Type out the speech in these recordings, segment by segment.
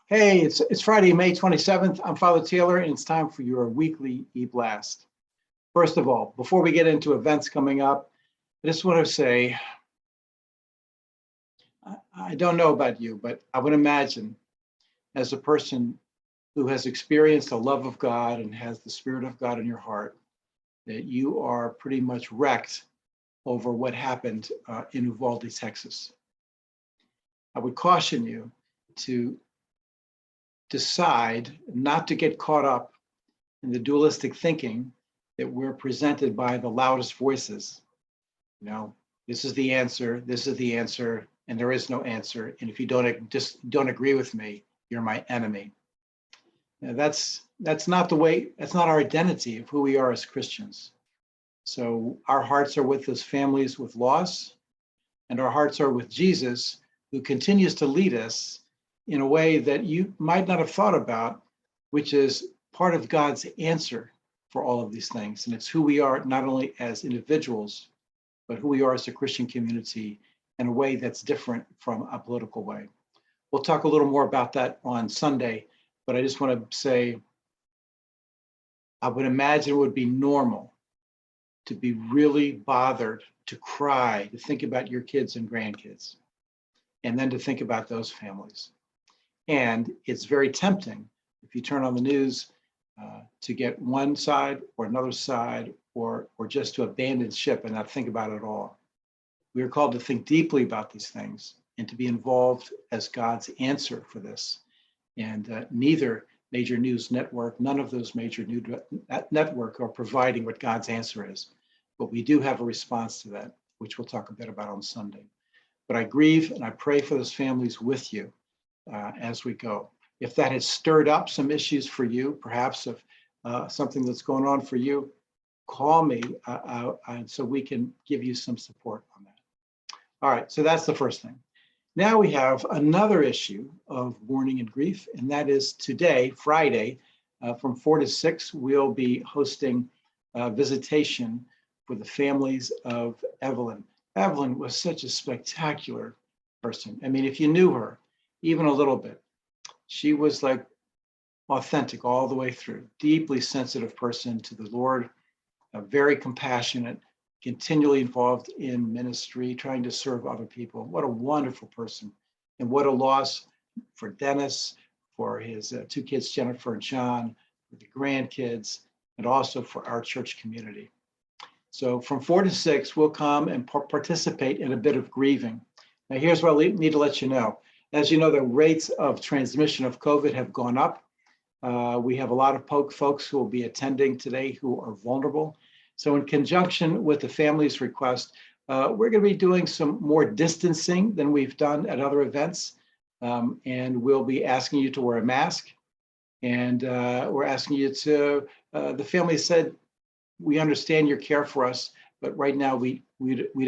Hey, it's Friday, May 27th. I'm Father Taylor, and it's time for your weekly eBlast. First of all, before we get into events coming up, I just want to say, I don't know about you, but I would imagine as a person who has experienced the love of God and has the Spirit of God in your heart, that you are pretty much wrecked over what happened in Uvalde, Texas. I would caution you to decide not to get caught up in the dualistic thinking that we're presented by the loudest voices. You know, this is the answer, and there is no answer. And if you don't agree with me, you're my enemy. Now, that's not the way, that's not our identity of who we are as Christians. So our hearts are with those families with loss, and our hearts are with Jesus, who continues to lead us in a way that you might not have thought about, which is part of God's answer for all of these things. And it's who we are, not only as individuals, but who we are as a Christian community in a way that's different from a political way. We'll talk a little more about that on Sunday, but I just want to say, I would imagine it would be normal to be really bothered, to cry, to think about your kids and grandkids, and then to think about those families. And it's very tempting if you turn on the news to get one side or another side, or just to abandon ship and not think about it at all. We are called to think deeply about these things and to be involved as God's answer for this. And neither major news network, none of those major news network are providing what God's answer is. But we do have a response to that, which we'll talk a bit about on Sunday. But I grieve and I pray for those families with you as we go. If that has stirred up some issues for you, perhaps of something that's going on for you, call me and so we can give you some support on that. All right, so that's the first thing. Now we have another issue of mourning and grief, and that is today, Friday, from 4 to 6, we'll be hosting a visitation for the families of Evelyn. Evelyn was such a spectacular person. I mean, if you knew her even a little bit, she was like authentic all the way through, deeply sensitive person to the Lord, very compassionate, continually involved in ministry, trying to serve other people. What a wonderful person. And what a loss for Dennis, for his two kids, Jennifer and John, for the grandkids, and also for our church community. So from 4 to 6, we'll come and participate in a bit of grieving. Now, here's what I need to let you know. As you know, the rates of transmission of COVID have gone up. We have a lot of folks who will be attending today who are vulnerable. So in conjunction with the family's request, we're going to be doing some more distancing than we've done at other events. And we'll be asking you to wear a mask. And we're asking you to, the family said, we understand your care for us, but right now we'd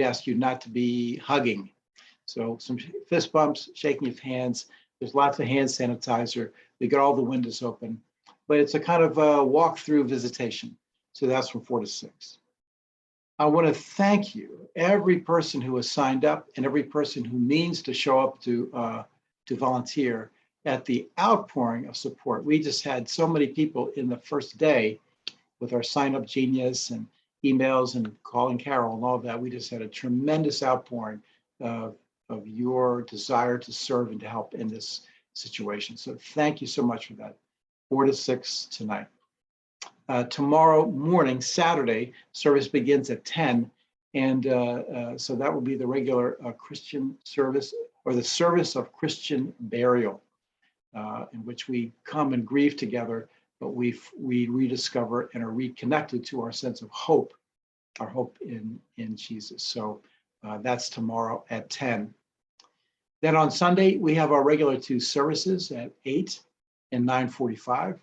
ask you not to be hugging. So some fist bumps, shaking of hands. There's lots of hand sanitizer. We got all the windows open, but it's a kind of a walk-through visitation. So that's from 4 to 6. I want to thank you, every person who has signed up and every person who means to show up to volunteer at the outpouring of support. We just had so many people in the first day with our sign up genius and emails and calling Carol and all of that. We just had a tremendous outpouring of your desire to serve and to help in this situation. So thank you so much for that. 4 to 6 tonight. Tomorrow morning, Saturday, service begins at 10. And so that will be the regular Christian service, or the service of Christian burial, in which we come and grieve together, but we rediscover and are reconnected to our sense of hope, our hope in Jesus. So that's tomorrow at 10. Then on Sunday, we have our regular 2 services at 8 and 9:45.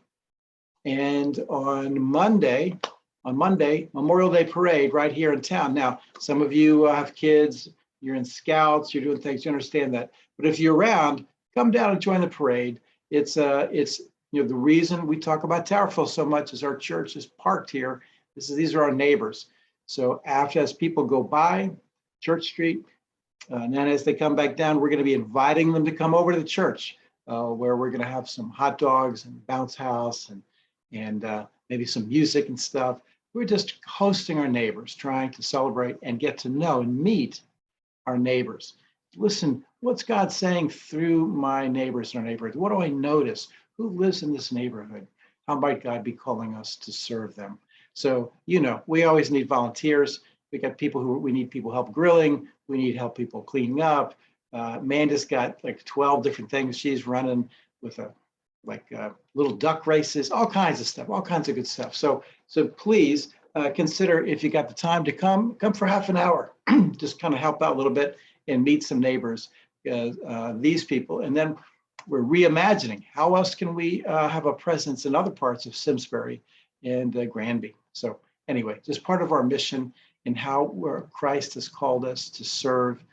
And on Monday, Memorial Day parade right here in town. Now, some of you have kids, you're in Scouts, you're doing things, you understand that. But if you're around, come down and join the parade. It's you know, the reason we talk about Towerville so much is our church is parked here. These are our neighbors. So as people go by Church Street, and then as they come back down, we're going to be inviting them to come over to the church. where we're going to have some hot dogs and bounce house and maybe some music and stuff. We're just hosting our neighbors, trying to celebrate and get to know and meet our neighbors. Listen, what's God saying through my neighbors in our neighborhood? What do I notice? Who lives in this neighborhood? How might God be calling us to serve them? So, we always need volunteers. We got people we need people help grilling. We need help people cleaning up. Amanda's got like 12 different things she's running with little duck races, all kinds of stuff, all kinds of good stuff. So please consider, if you got the time to come for half an hour, just kind of help out a little bit and meet some neighbors, these people. And then we're reimagining how else can we have a presence in other parts of Simsbury and Granby. So anyway, just part of our mission and how Christ has called us to serve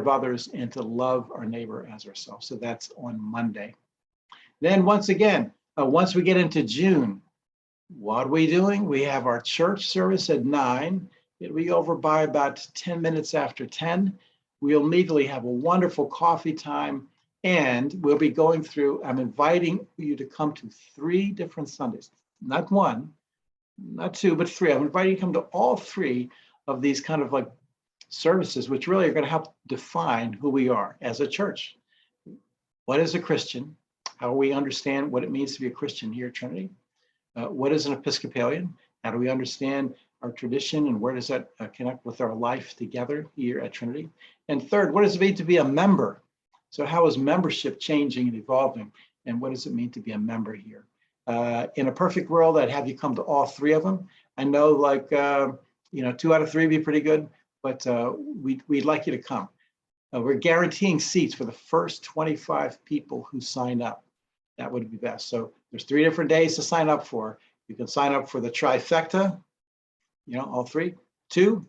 others and to love our neighbor as ourselves. So that's on Monday. Then once again, once we get into June, what are we doing? We have our church service at 9. It'll be over by about 10 minutes after 10. We'll immediately have a wonderful coffee time, and we'll be going through, I'm inviting you to come to 3 different Sundays, not 1, not 2, but 3. I'm inviting you to come to all 3 of these kind of like services, which really are going to help define who we are as a church. What is a Christian? How do we understand what it means to be a Christian here at Trinity? What is an Episcopalian? How do we understand our tradition and where does that connect with our life together here at Trinity? And third, what does it mean to be a member? So how is membership changing and evolving? And what does it mean to be a member here? In a perfect world, I'd have you come to all 3 of them. I know 2 out of 3 would be pretty good, but we'd like you to come. We're guaranteeing seats for the first 25 people who sign up. That would be best. So there's 3 different days to sign up for. You can sign up for the trifecta, all 3, 2,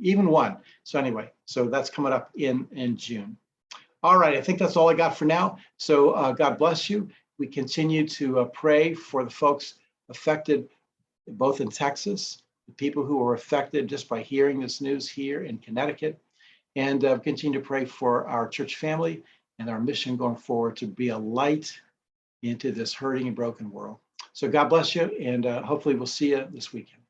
even 1. So anyway, so that's coming up in June. All right, I think that's all I got for now. So God bless you. We continue to pray for the folks affected both in Texas, the people who were affected just by hearing this news here in Connecticut, and continue to pray for our church family and our mission going forward to be a light into this hurting and broken world. So God bless you, and hopefully we'll see you this weekend.